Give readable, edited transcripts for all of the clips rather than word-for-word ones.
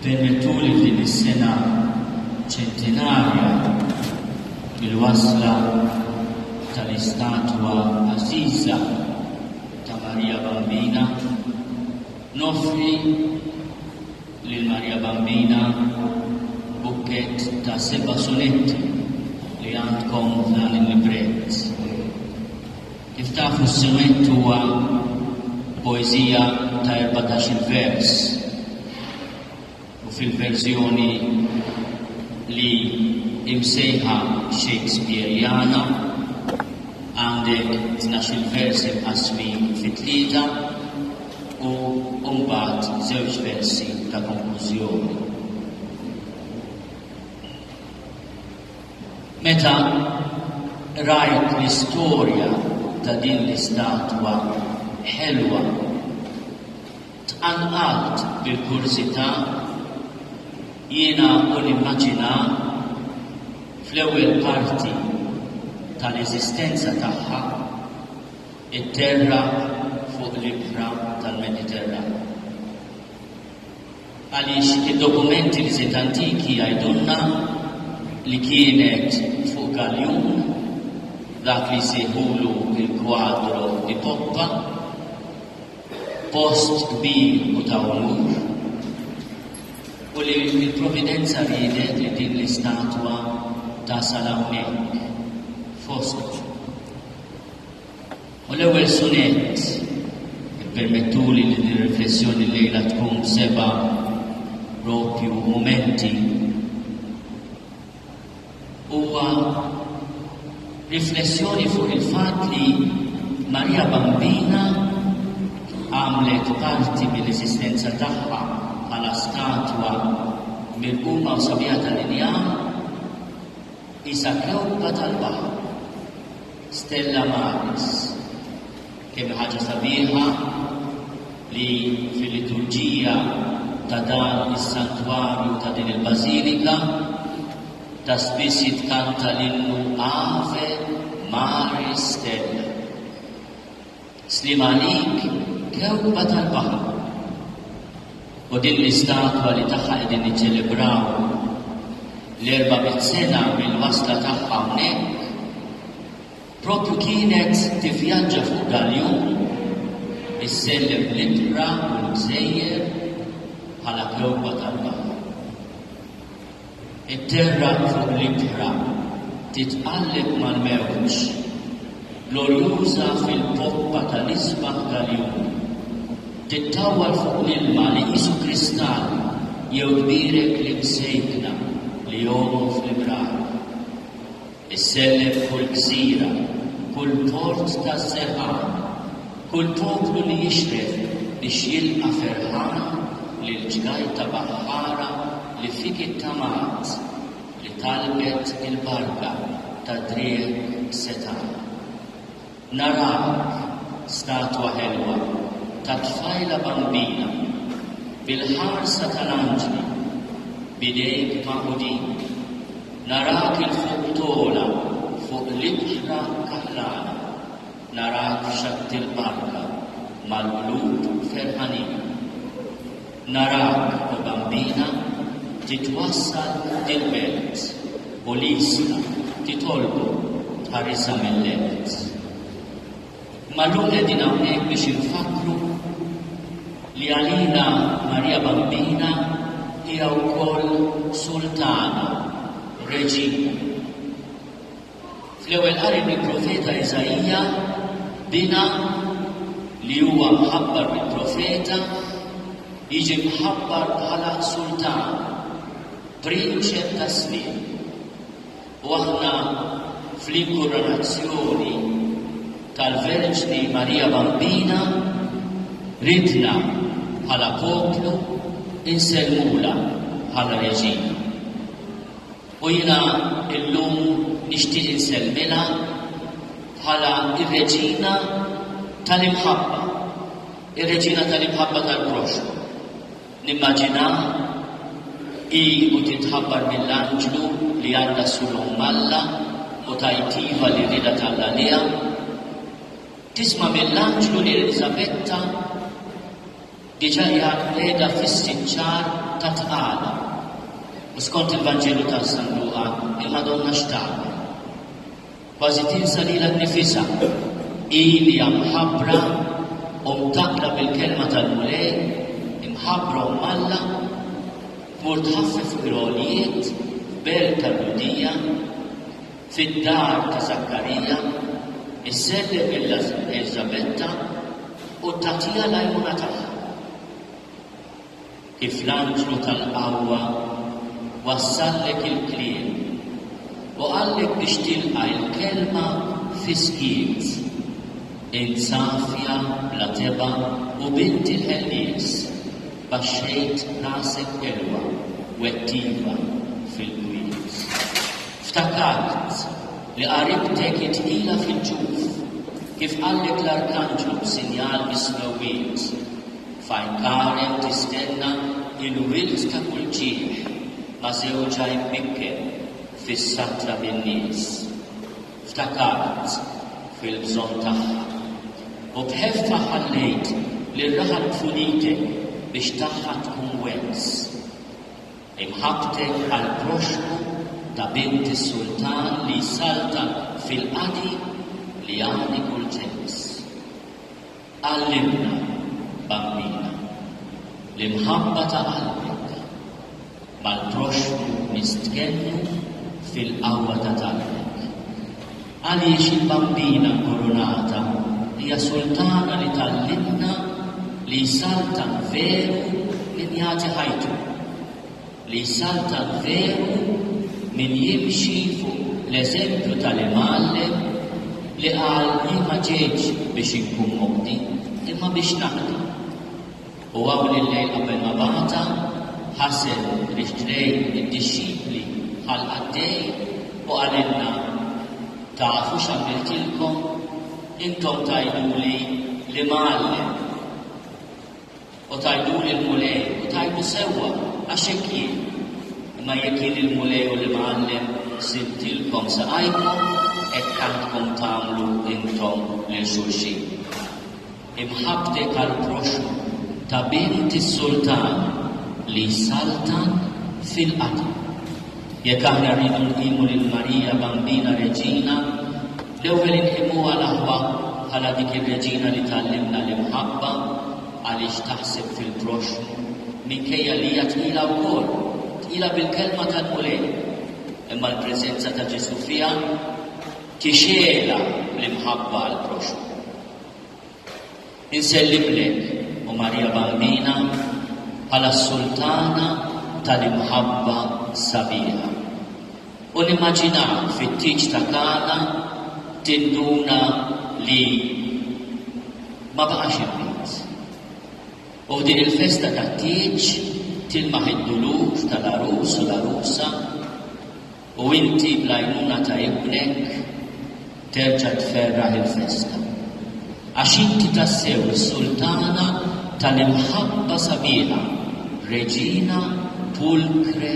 Permettuli din is-sena ċentenarja bil-wasla tal-istatwa Aziza ta' Marija Bambina nofri lil Marija Bambina bukket ta' 7 sonetti li għandkom dan il-libret. Kif tafu s-sonett huwa poezija ta' 14 vers u fil-verżjoni li imsejħa Shakespeareana għandek 12 vers imqasmin fit-tlieta u mbagħad 2 versi ta' konklużjoni. Meta rajt l-istorja ta' din l-istatwa ħelwa tqanqalt bil-kurzità jiena u nimmaġina fl-ewwel parti tal-eżistenza tagħha it-terra fuq l-ibħra tal-Mediterran. Għaliex id-dokumenti li żied antiki jgħidulna li kienet fuq galjun dak li jsejħulu il-kwadro di poppa, post kbir u ta' onur, u li l-Providenza riedet li din l-istatwa tasal hawnhekk fostkom. U l-ewwel sonett ippermettuli li nirriflessjoni llejla tkun 7 propju momenti huwa riflessjoni fuq il-fatt li Marija Bambina għamlet parti mill-esistenza tagħha bħala statwa mirquma u sabiħa tal-injam isa kewkba tal-baħr, Stella Maris, kemm ħaġa sabiħa li fil-liturġija ta' dan is-santwarju ta' din il-Bażilika ta' spiss jitkanta l-innu Ave Maris Stella. Slim għalik kewkba tal-baħr. U din l-istatwa li tagħha qegħdin niċċelebraw l-400 sena mill-wasla tagħha hawnhekk propju kienet tivvjaġġa fuq galjun issellem l-ibħra u l-gżejjer bħala kewkba tal-baħr. It-terra fuq l-ibħra titqalleb mal-mewġ glorjuża fil-poppa tal-isbaħ galjun. Tittawwal fuq l-ilma li qisu kristall jew kbirek li msejkna li jomu fl-ibrar. Issellem kull gżira, kull port taż-żerqan, kull poplu li jixref biex jilqa' ferħan lil ġgajta baħħara li fik it-tamat li talbet il-barka ta' driek setan. Narak statwa ħelwa ta' tfajla bambina bil-ħarsa tal-anġli bidejk maqudin. Narak il-fuq tola fuq l-ibħra kaħlana. Narak xatt il-barka mal-qlub ferħanin. Narak u bambina titwassal dil-belt u lista titolbu tħarisa mill-lelt. Mallum qegħdin hawnhekk biex infakru li għalina Marija Bambina hija wkoll sultana, reġina. Fl-ewwel qari mill-profeta Eżajija bina li huwa mħabbar mill-profeta jiġi mħabbar bħala sultan, prinċep ta' snin. U aħna fl-inkoronazzjoni tal-Verġni Marija Bambina ridna bħala poplu insellmula bħala reġina. U jiena illum nixtieq insellmilha bħala ir-reġina tal-imħabba, ir-reġina tal-imħabba tal-proxmu. Nimmaġina i u titħabbar mill-anġlu li għandha sulhom malla u tajtiva li rida tal-għalija. Tisma mill-anġlu li Elisabetta diġà hija qiegħda fis-siċċar ta' tqala. U skont il-Vanġelu ta' San Luqa, il-Madonna x'tagħmel? Kważi tinsa lilha nnifisha. Ili mħabbra u mtaqla bil-kelma tal-mulej, imħabbra u malla, tmur tħaffef il-għolijiet bel tal-Ludija, fid-dar ta' Zakkarija, issellem Elizabetta u tagħtiha l-għajnuna tagħha. Kif l-anġlu tal-qawwa wassallek il-kliem u qallek biex tilqa' il-kelma fi skiet, insafja bla teba u bint il-ħellies baxxejt rasek elwa wettiva fil-kwiet. Ftakart li qaribtek itqila fil-ġuf kif qallek l-arkanġlu b'sinjal mismewwiet fejn Karen tistenna il-wild ta' kull ġieħ ma' żewġa jbikker fis-satra bin-nies. Ftakart fil-bżonn tagħha u bħeffa ħallejt li raħal tfulitek biex tagħha tkun wens. Imħabtek għall-proxmu ta' binti sultan li salta fil-qadi li għandi kull ġens. Għallimna, bambina, l-imħabba ta' qalbek mal-proxmu nistkennu fil-qawwa ta' qalbek. Għaliex il-bambina koronata hija sultana li tallimna li salta veru min jagħti ħajtu, li salta veru min jimxi fuq l-eżempju tal-imgħallem li qal jien ma ġejtx biex inkun moqdi imma biex naħdem. U hawn il-lejl qabel ma bata ħaseb li xtrejn id-dixxipli bħal għaddej u għalilna tafu x'għamiltilkom intom tajduli li mgħallem u tajduli l-mulej u tajdu sewwa għax hekk jien. Imma jekk jien il-mulej u l-mgħallem sibtilkom saqajkom hekk għandkom tagħmlu intom lil xulxin. Imħabbtek għall-proxmu ta' binti s-sultan li saltan fil-qatl. Jekk aħna rridu nqimu lil Marija Bambina Reġina, l-ewwel inqimuha l-aħwa bħala dik ir-reġina li tallimna l-imħabba għaliex taħseb fil-proxmu minkejja li hija tqila wkoll, tqila bil-kelma tal-mulej. Imma l-preżenza ta' Ġesu fiha tixela l-imħabba għall-proxmu. Insellimlek u Marija Bambina bħala s-sultana tal-imħabba sabiħa. U nimmaġinaw fit-tiġ ta' Kana tinduna li ma baqax il-bit. U din il-festa tat-tiġ tilmaħ id-dulur tal-arus u l-arusa u inti bl-għajnuna ta' ibnek terġa' tferraħ il-festa. Għax inti tassew is-sultana tal-imħabba sabiħa, Reġina Pulcre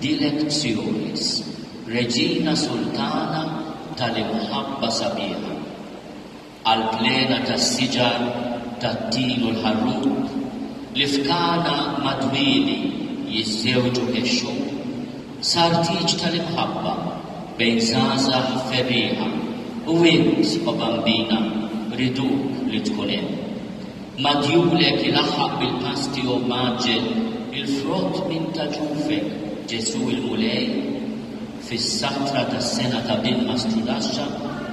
Dilectionis, Reġina Sultana tal-imħabba sabiħa. Għal-plena tas-siġar tat-tin u l-ħarrub li f'Kana madwili jiżżewġu ħexxu sar tiġ tal-imħabba bejn żgħażagħ ferrieħa u int u bambina riduk li tkun hemm. Madjulek ilaħħaq bil-pasti u maġġel il-frott minn ta' ġufek Ġesu il-mulej fis-satra tas-sena ta' bin Mastrudaxxa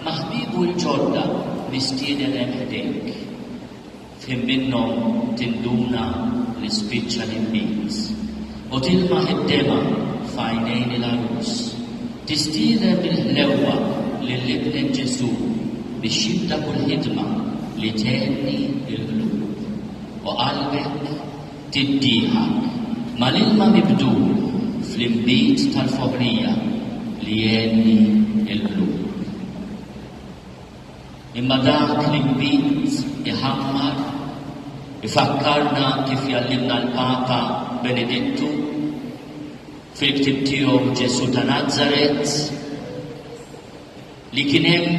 maħbibu l-ġodda mistieden hemm ħdejk. F'him minnhom tinduna l-ispiċċa l-inbiż u tilmaħ id-dema f'għajnejn il-arus. Tistieden bil-ħlewwa lill-ibnek Ġesu biex jibda kull ħidma li tenni il-qlub u qalbek tiddieħak mal-ilma mibdul fl-imbit tal-foħrija li jenni il-qlub. Imma dak l-imbit iħammar ifakkarna kif jallimna l-Papa Benedittu fil-ktib tiegħu Ġesu ta' Nazaret li kien hemm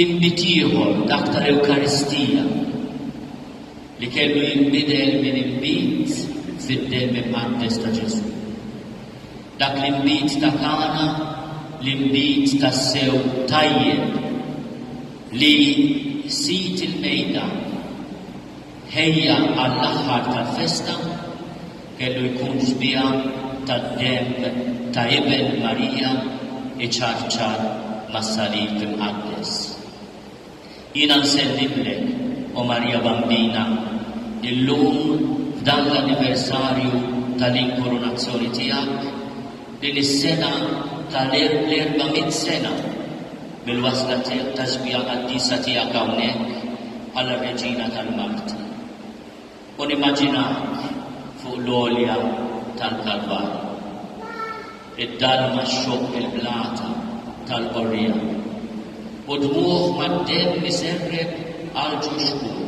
imbit ieħor dak tal-Ewkaristija li kellu jinbidel minn imbit fid-dem imqaddes ta' Ġesu. Dak l-imbit ta' Kana, l-imbit ta' sew tajjeb li sit il-mejda ħejja għall-aħħar tal-festa kellu jkun sbija tad-dem ta' Ibn Marija iċarċar mas-salib imqaddes. Jiena nsellilek o Marija Bambina illum f'dan l-anniversarju tal-inkoronazzjoni tiegħek din is-sena tal-400 sena bil-wasla ta' sbija qaddisa tiegħek hawnhekk għall-Reġina tal-Marti. U nimmaġinak fuq l-olja tal-Kalvarju, id-dalma x-xokk il-blata tal-qorrija, u dmuħ mad-dem miserreb għal ġuxkur.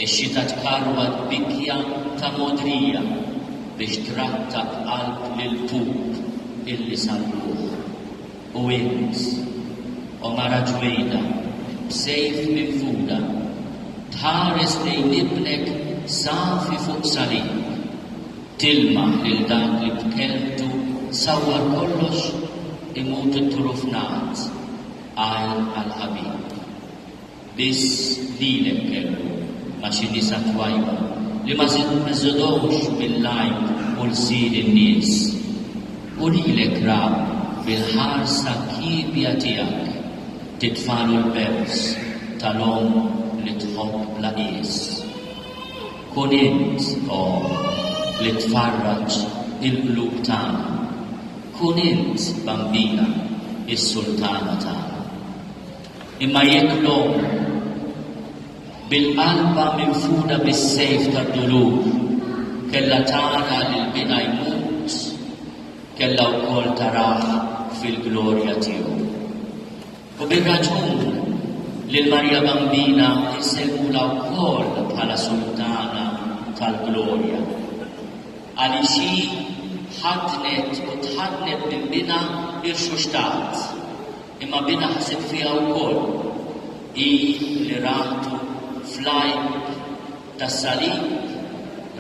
Ix-xita tkarwa bikja ta' modrija biex tratta qalb lil-pub illi salluh. U int, o mara ġwejda, b'sejf minfuda, tħares lejn ibnek safi fuq salib, tilma lil dak li b'kelbtu sawwar kollox imut it-turufnat għajn għal-ħabib. Biss lilek kellu ma' xi nisa twajba li ma żidhomx bil-lajn u l-sir in-nies. U lilek rab bil-ħarsa kibja tiegħek titfalu l-bers tal-om li tħobb bla qies. Kun int, li tfarraġ il-qlub tagħna. Kun int, Bambina, is-sultana tagħna. Imma jekk l-om bil-qalba minfuda bis-sejf tad-dulur kellha tara li l-bina jmut, kellha wkoll tarah fil-glorja tiegħu. U bir-raġun lil Marija Bambina jissemmula wkoll bħala sultana tal-glorja. Għaliex hi ħadnet u tħadnet minn bina il-xuxtat, imma bina ħseb fiha wkoll hi li ratu fl-għajb tas-salib,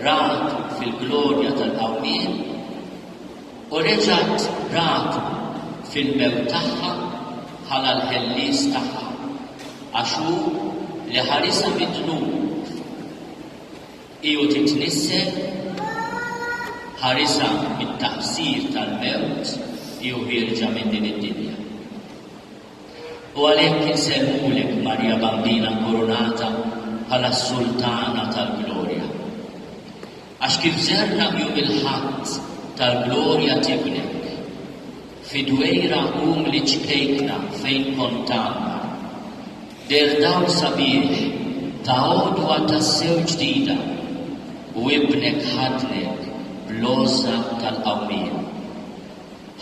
ratu fil-glorja tal-qawmien u reġgħet ratu fil-mew tagħha bħala l-ħellies tagħha għax hu li ħarisa mid-dnub iju titnissel, ħarisa mit-taqsir tal-mewt iju ħirġa minn din id-dinja. U għalhekk insellmulek Marija Bambina koronata bħala s-sultana tal-glorja. Għax kif żerna jum il-ħadd tal-glorja tibnek, fid-dwejra li ċkejkna fejn kontamna, derdaw sabiħ ta' għodwa tas-sew ġdida u ibnek ħadnek bl-għoża tal-qawmien.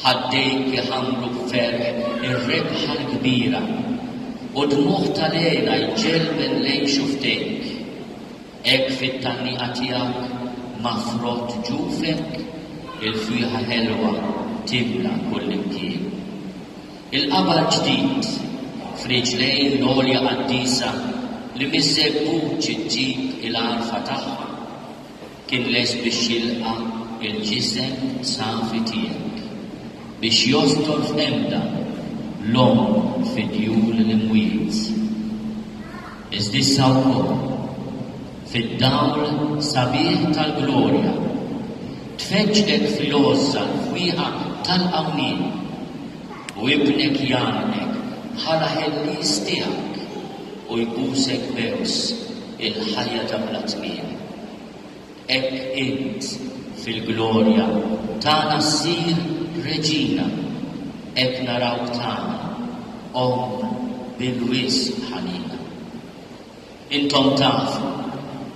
Ħaddejk iħammru b'ferħ ir-rebħa l-kbira u dmuħ tal-għena jġelben lejn xuftejk. Hekk fit-tanniqa tiegħek mafrot ġufek il-fieħa ħelwa timla kull imkien. Il-qabal ġdid f'riġlejn l-għolja qaddisa li miż-żebbuġ ġib il-għarfa tagħha kien les biex jilqa' il-ġisem safi tiegħek biex jostor f'emda l-om fid-djul l-imwiet. Iżdissa wkoll fid-dawl sabiħ tal-glorja tfeġġlek fil-għoża l-fwieqa tal-qawmien u ibnek janek bħala ħellies tiegħek u jbusek bews il-ħajja ta' bla tmiem. Hekk int fil-glorja tagħna ssir Reġina, hekk narawk tagħna bil-wisq ħanina. Intom tafu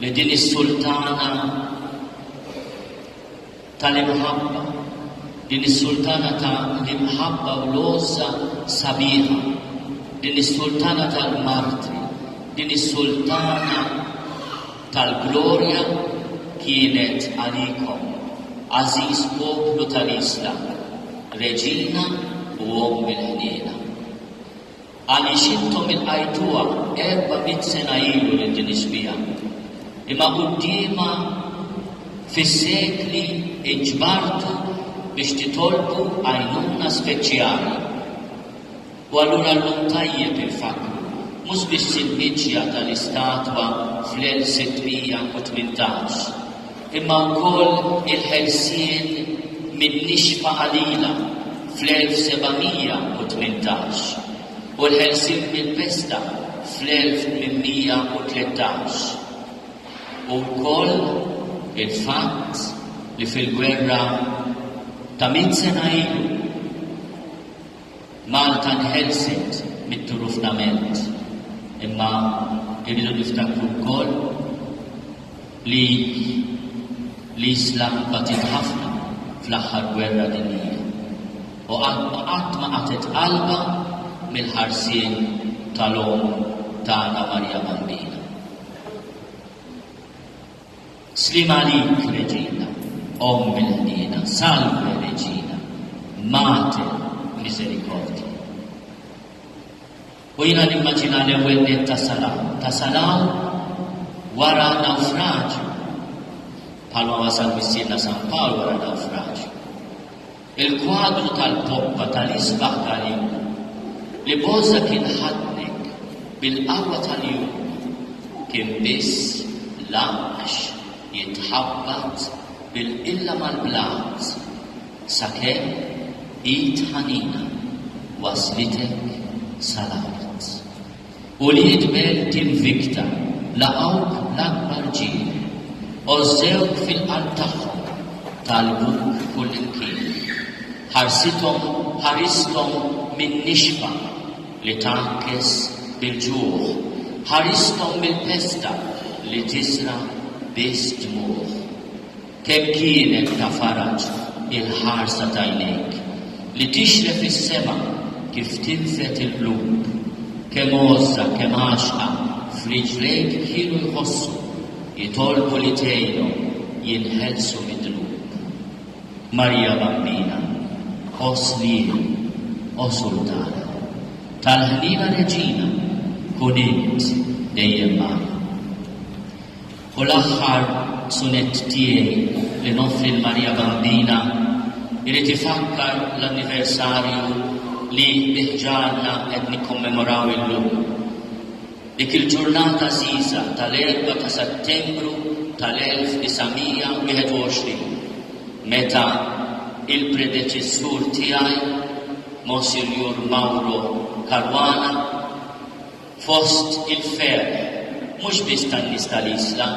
li din is-sultana tal-imħabba, din is-sultana tal-imħabba u l-għoża sabiħa, din is-sultana tal-martri, din is-sultana tal-glorja kienet għalikom għażiż poplu tal-Islam, Reġina u Om il-ħniena. Għaliex intom il-qajtuha 400 sena ilu lil din is-sbija imma qudiema fis-sekli iġbartu biex titolbu għajnuna speċjali. U allura llum tajjeb il-fakru, mhux biex tinniċċja tal-istatwa fl-1618, imma wkoll il-ħelsien min-nixfa qalila fl-1718 u l-ħelsien mill-pesta fl-1813. U wkoll il-fatt li fil-gwerra ta' 100 sena ilu Malta nħelset mit-turufnament, imma irridu niftakru wkoll li l-Islam batit ħafna fl-aħħar gwerra dinjija u qatt ma qatet qalba mill-ħarsien tal-om tagħna Marja Bambina. Slima għalik, Reġina, Om il-ħnina, salve Reġina, Mater Misericordia. U jina nimmaġina l-ewwel net ta' salaw wara nawfraġġju, bħalma wasal missierna San Paolo wara nawfraġġju. Il-kwadru tal-poppa tal-isbaħ tal-jum li Bozza kien ħadnek bil-qawwa tal-jum kien biss laqax jitħabbat bil-illa mal-blat sakemm id ħanina waslitek salat. U li jidbel tinvikta laqawk l-akbar ġiel, ożżewk fil-qalb tagħhom talbuk kull imkien. ħaristhom min nixfa li tankes bil-ġuħ, ħaristhom mill-pesta li tisra biss dmuħ. Kemm kienet ta' faraġ il-ħarsa ta' għajnejk li tixref is-sema kif tinfet il-qlub, kemm għożra, kemm għaxqa f'riġlejk kienu jħossu jitolbu li tgħinhom jinħelsu mid-dnub. Marja Bambina, Oslien, Sultana, tal-ħnina Reġina, kun int dejjem magħna. U l-aħħar sunett tiegħi li nofri l-Marja Bambina irid ifakkar l-anniversarju li biħġarna qed nikkommemoraw illum. Dik il-ġurnata żgħira tal-4 ta' Settembru tal-1921 meta il-predeċessur tiegħi Monsignor Mauro Caruana fost il-ferħ mhux biss tan-nies tal-Isla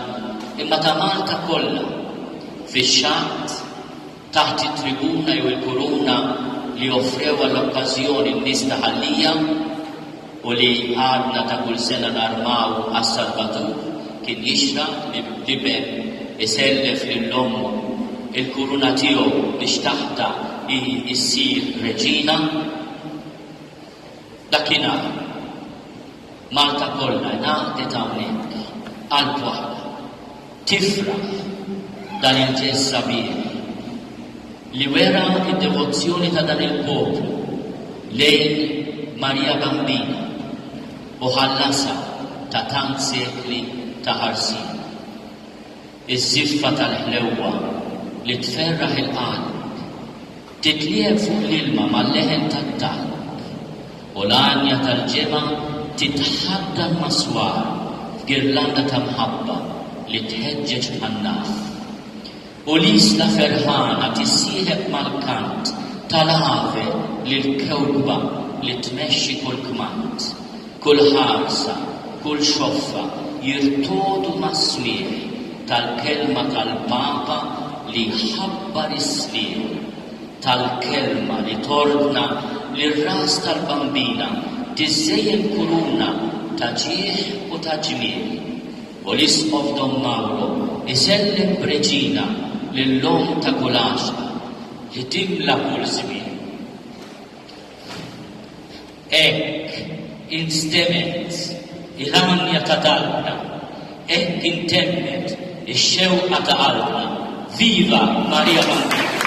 imma ta' Malta kollha fix-xatt taħt it-tribuna jew il-kuruna li offrew għall-okkażjoni n-nies ta' Ħallija u li għadna ta' kull sena narmaw għas-Salvatur kien jixraq liben isellef lill-ommu il-kuruna tiegħu biex taħta issir Reġina. Dakinhar Malta kollha ngħaqdet hawnhekk qalb waħda tifraħ dan il-ġest sabiħ li wera id-devozzjoni ta' dan il-poplu lejn Marja Bambina u ħallasha ta' tant sekli ta' ħarsien. Iż-żiffa tal-ħlewwa li tferraħ il-qalb titlieb fuq l-ilma mal-leħen tat-talb u l-għanja tal-ġema titħadda l-maswar f'girlanda ta' mħabba li tħeġġeġ bħan-naf. U l-isla ferħana tissieħeb mal-kant tal-ave lill-kewkba li tmexxi kull kmant. Kull ħarsa, kull xoffa jirtodu mas-smieħ tal-kelma tal-Papa li ħabbar is-smieħ, tal-kelma li tordna li r-ras tal-Bambina tiżżejjem kuruna ta' ġieħ u ta' ġmiel. U l-isqof Don Mauro isellem Reġina lill-om ta' kull għaxqa li timla kull żmien. Hekk instemet il-ħanja ta' talbna, hekk intemmet ix-xewqa ta' qalbna. Viva Marja Bambina!